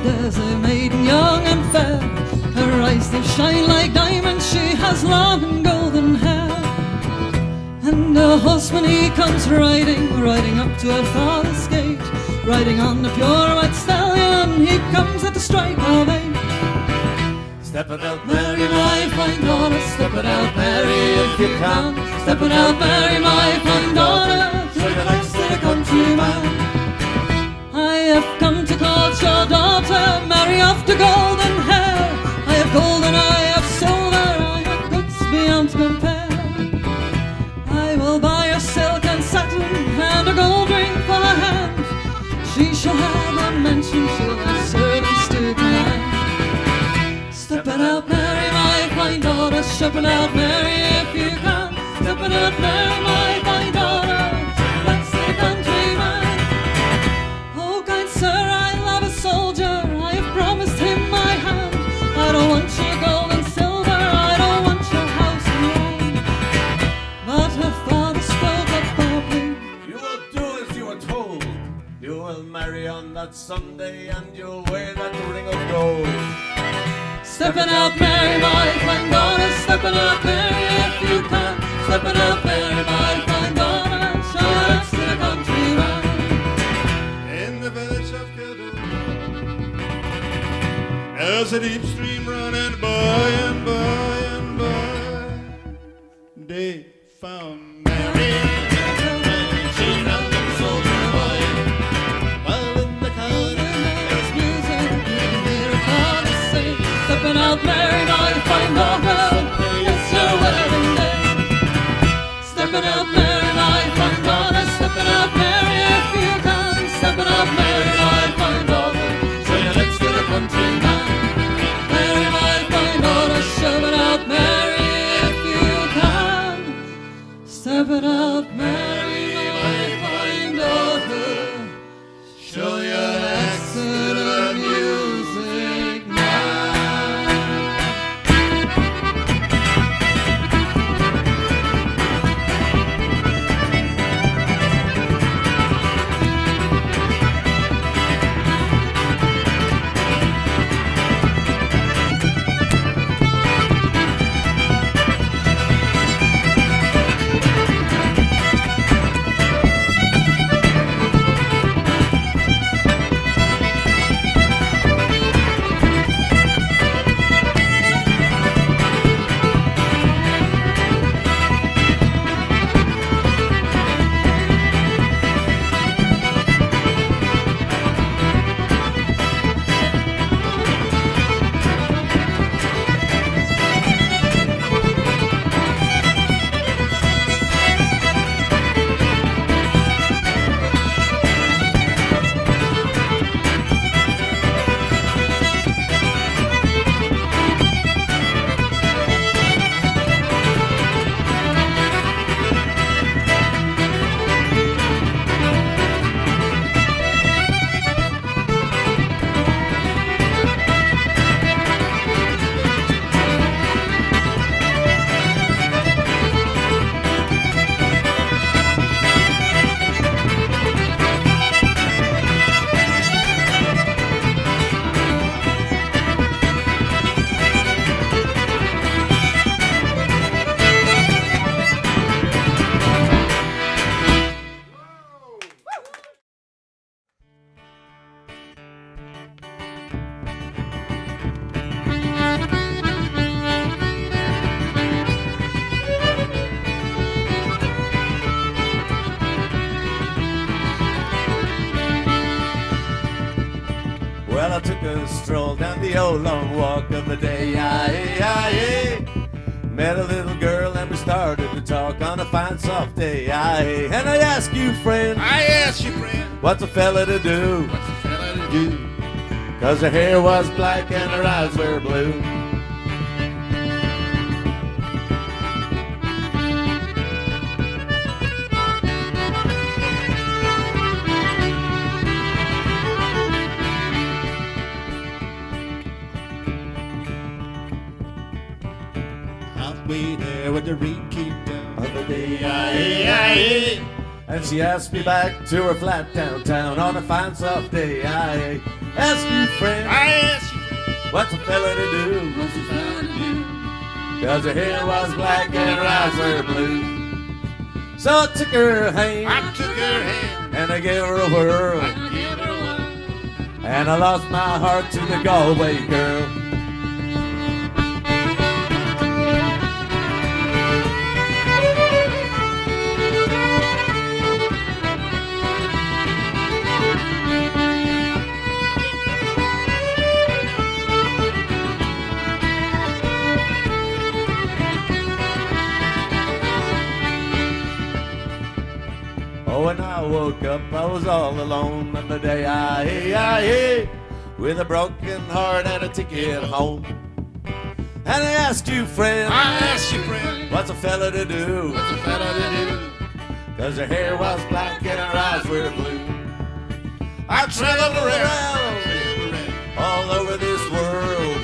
there's a maiden young and fair. Her eyes they shine like diamonds, she has long and golden hair. And the horseman he comes riding up to her father's gate, riding on the pure white stallion, he comes at the strike of 8. Step it out, Mary, my fine daughter, step it out, Mary, if you can. Step it out, Mary, my fine daughter, show your legs to the countryman. I have come to court your daughter, Mary of the golden hair. I have gold and I have silver, I have goods beyond compare. I will buy her silk and satin and a gold ring for her hand. She shall have a mansion, she'll have servants to command. Step it out, Mary, my fine daughter, step it out, Mary, if you can. Step it out, Mary, my fine daughter, let's the countryman. Oh, kind sir, I love a soldier, I have promised him my hand. I don't want your gold and silver, I don't want your house and land. But her father spoke up boldly. You will do as you are told. You will marry on that Sunday and you'll wear that ring of gold. Stepping out, Mary, my fine daughter, stepping out, Mary, if you can. Stepping out, Mary, my fine daughter, show your legs to the countryman. In the village of Kildare, there's a deep stream running by and by and by. They found Mary, she found the soldier boy. While in the corner There's music, you can hear a chorus sing. Stepping out, Mary, my fine daughter, it's your wedding day. Stepping out, Mary, my fine daughter, stepping out, Mary, if you can. Stepping out, Mary, my fine daughter, show your legs to the countryman. Mary, my fine daughter, stepping out, Mary, if you can. Stepping out, Mary, my fine daughter, show your legs to the music man. Well, I took a stroll down the old long walk of the day. Met a little girl and we started to talk on a fine soft day. And I asked you, friend, what's a fella to do? Cause her hair was black and her eyes were blue. halfway there with the rain came down on the day, and she asked me back to her flat downtown on a fine soft day. ask you, friend, I ask you, what's a fella to do? What's a fella to do? 'Cause her hair was black and her eyes were blue. So I took her hand, I took her hand, and I gave her a whirl, I gave her a whirl. and I lost my heart to the Galway girl. Oh, when I woke up, I was all alone on the day I with a broken heart and a ticket home. And I asked you, friend, I ask you, friend, what's a fella to do? what's a fella to do? 'Cause her hair was black and her eyes were blue. I traveled around, all over this world.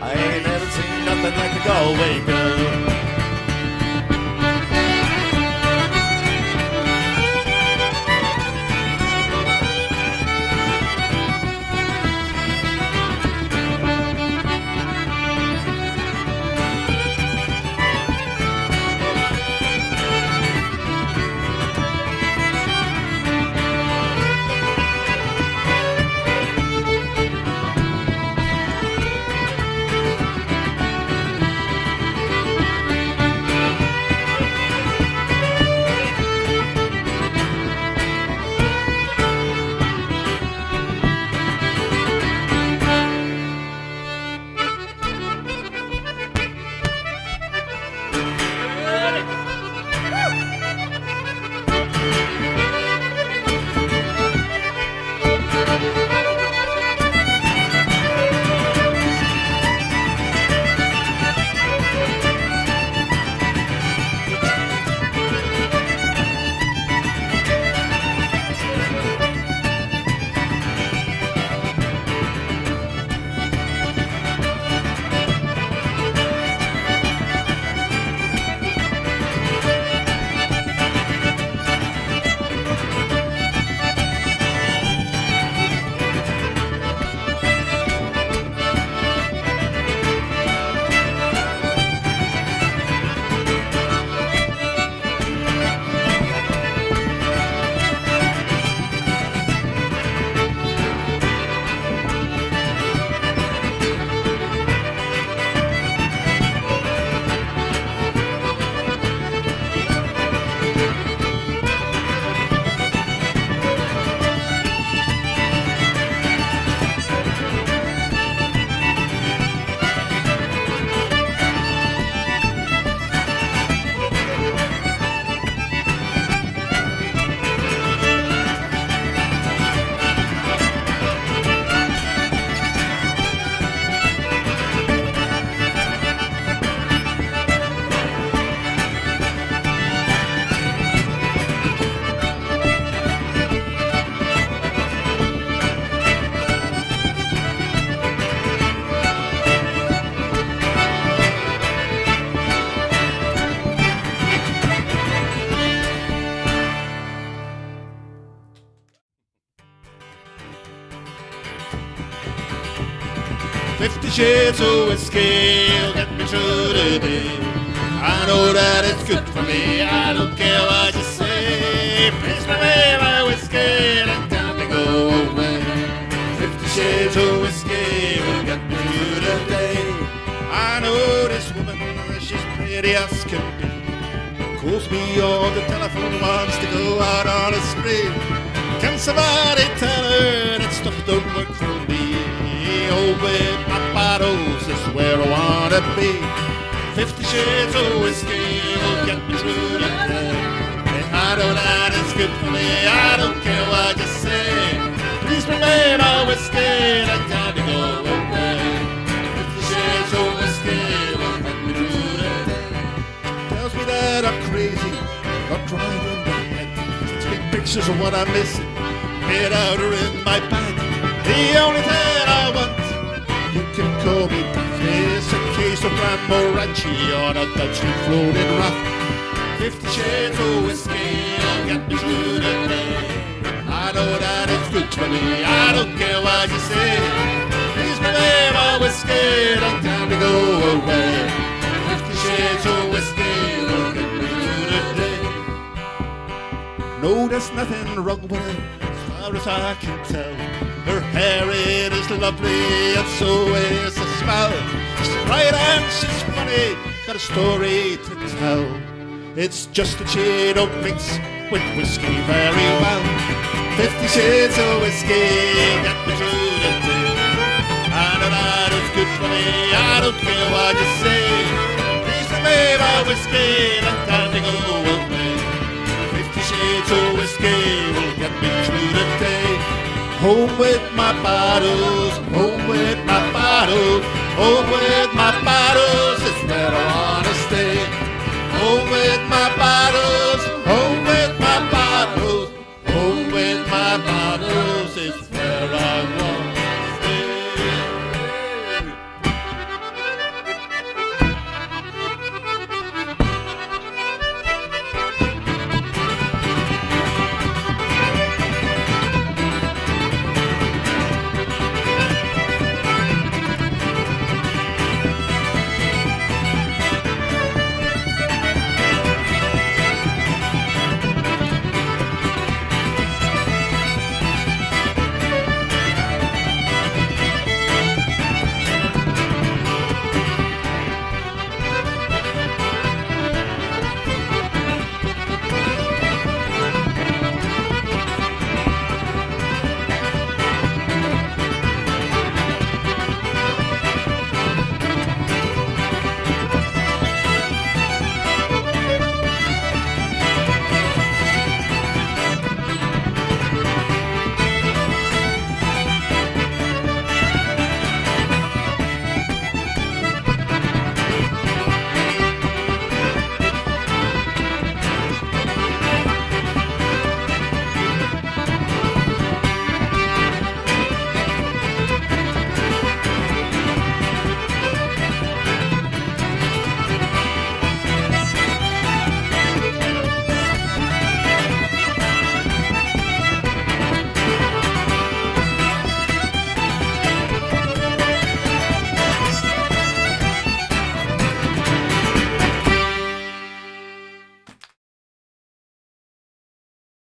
I ain't never seen nothing like a Galway girl. 50 shades of whiskey will get me through the day. I know that it's good for me, I don't care what you say. Please me my whiskey, and time to go away. 50 shades of whiskey will get me through the day. I know this woman, she's pretty as can be. Calls me on the telephone, wants to go out on a spree. Can somebody tell her that stuff don't work for me? Oh, with my bottles is where I wanna be. 50 shades of whiskey will get me through the day. And I know that it's good for me, I don't care what you say. Please remain my whiskey, I time to go away. 50 shades of whiskey will get me through the day. Tells me that I'm crazy, got drying in my head. Sends me pictures of what I'm missing, made out her in my bag. The only thing I want, you can call me Daphne, is a case of Glamorgancy on a Dutchman floating rock. 50 shades of whiskey, I'll get me through the day. I know that it's is good for me. I don't care what you say. Please me, babe, a whiskey, don't time to go away. 50 shades of whiskey will get me through the day. No, there's nothing wrong with her, as far as I can tell. Her hair, it is lovely, and so is the smell. She's bright and she's funny, got a story to tell. It's just that she don't mix with whiskey very well. 50 shades of whiskey get me through the day. And that is good for me, I don't care what you say. Please babe, a whiskey, let time to go away. 50 shades of whiskey will get me through the day. Home with my bottles, home with my bottles, home with my bottles.